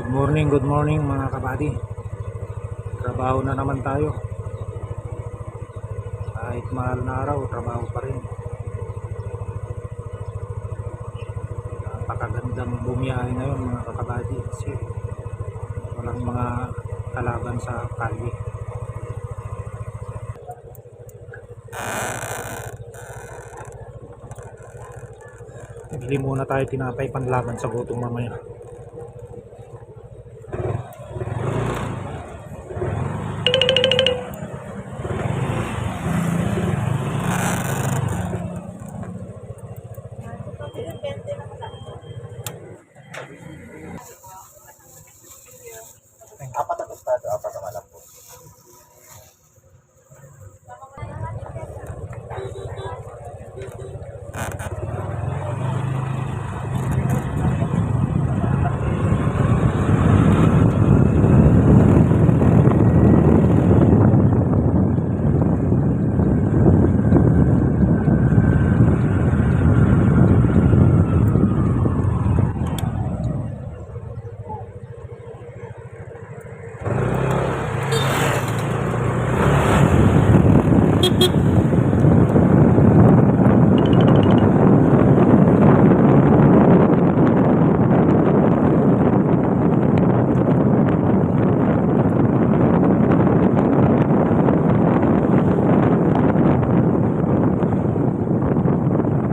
Good morning mga kabady. Trabaho na naman tayo. Kahit mahal na araw, trabaho pa rin. Napakagandang bumiyahe ngayon mga kabady kasi walang mga kalaban sa kalye. Bili muna tayo tinapay panlaban sa gutom mamaya. Apat na tostado, apat na malak po.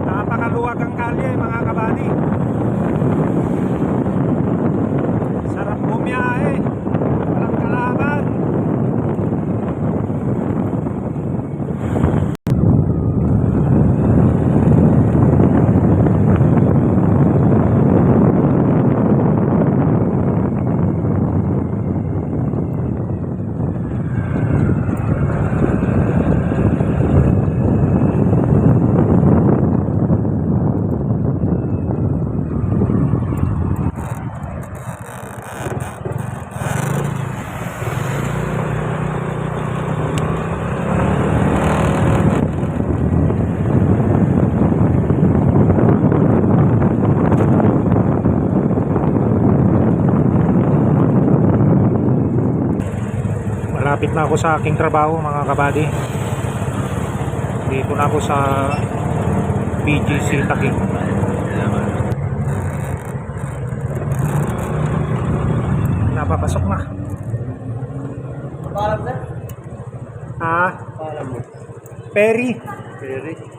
Napakaluwag ang kalye mga kabady. Sarap bumiyahe. Walang kalaban. Malapit na ako sa aking trabaho mga kabady. Dito na ako sa BGC Taguig. Napapasok na. Parang na? Parang mo. Perry. Peri.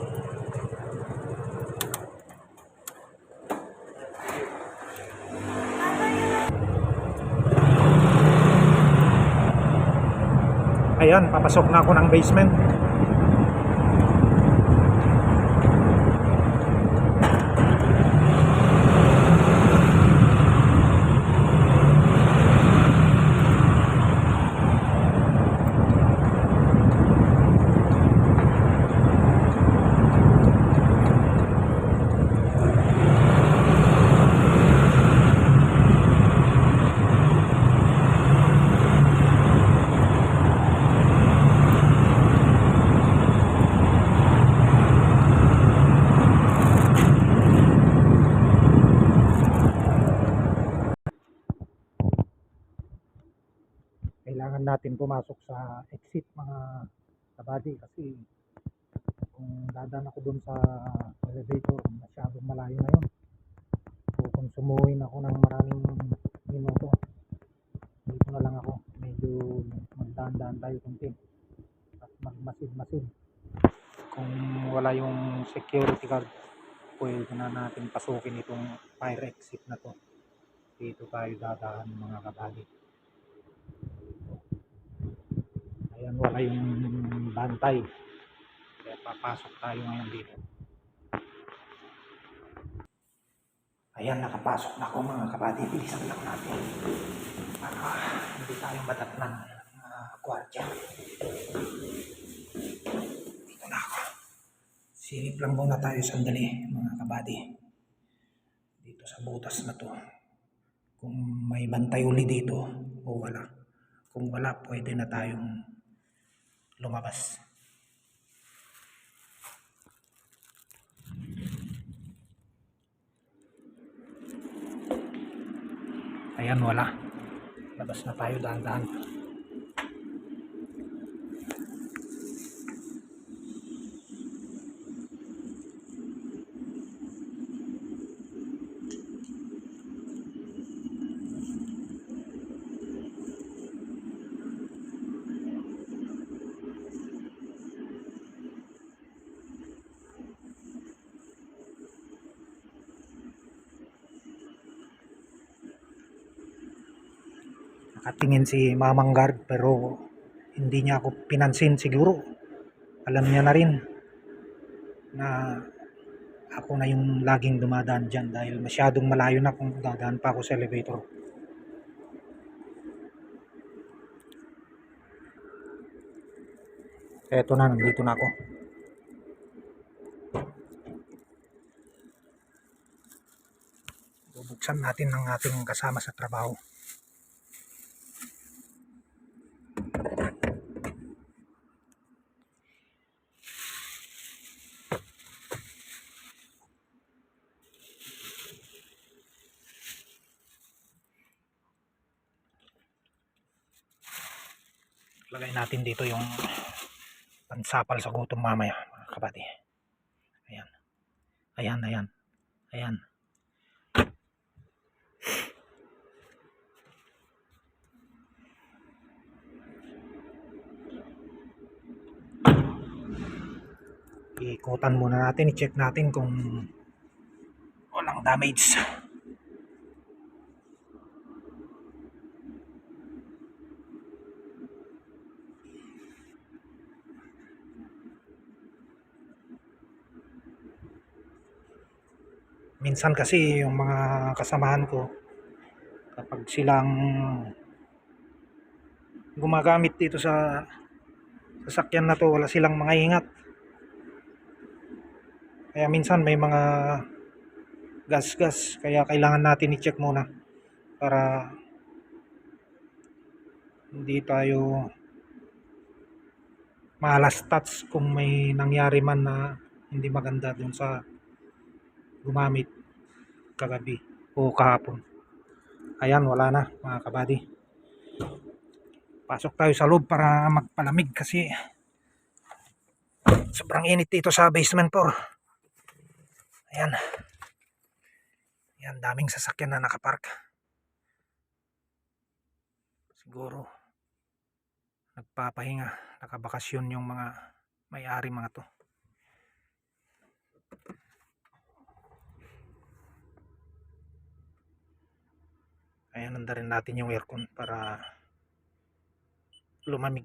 Ayan, papasok na ako ng basement. Kailangan natin pumasok sa exit mga kabady kasi kung dadaan ako dun sa elevator masyadong malayo na yun. Kukonsumuhin ako ng maraming minuto. Dito na lang ako, medyo magdaan-daan tayo kunti at magmasid-masid. Kung wala yung security card, pwede na natin pasukin itong fire exit na to. Dito tayo dadaan mga kabady. Ayan, wala yung bantay. Kaya papasok tayo ngayon dito. Ayan, nakapasok na ako mga kabady. Bilisan lang natin para hindi tayo madatnan ng gwardiya. Dito na ako. Silip lang muna tayo sandali mga kabady. Dito sa butas na to. Kung may bantay uli dito o wala. Kung wala, pwede na tayong lumabas. Ayan, wala. Labas na tayo dahan-dahan. Nakatingin si Mamang Guard pero hindi niya ako pinansin siguro. Alam niya na rin na ako na yung laging dumadaan dyan dahil masyadong malayo na kung dadaan pa ako sa elevator. Eto na, nandito na ako. Bubuksan natin ang ating kasama sa trabaho. Lagay natin dito yung pansapal sa gutom mamaya, mga kabady. Ayan. Ayan, ayan. Ayan. Ikutan muna natin, i-check natin kung walang damage. Minsan kasi yung mga kasamahan ko, kapag silang gumagamit dito sa sasakyan na to, wala silang mga ingat. Kaya minsan may mga gas-gas, kaya kailangan natin i-check muna para hindi tayo malastats kung may nangyari man na hindi maganda dun sa gumamit kagabi o kahapon. Ayan, wala na mga kabady. Pasok tayo sa loob para magpalamig kasi sobrang init dito sa basement floor. Ayan. Ayan, daming sasakyan na nakapark. Siguro nagpapahinga, nakabakasyon yung mga may-ari mga to. Ayan, nanda rin natin yung aircon para lumamig.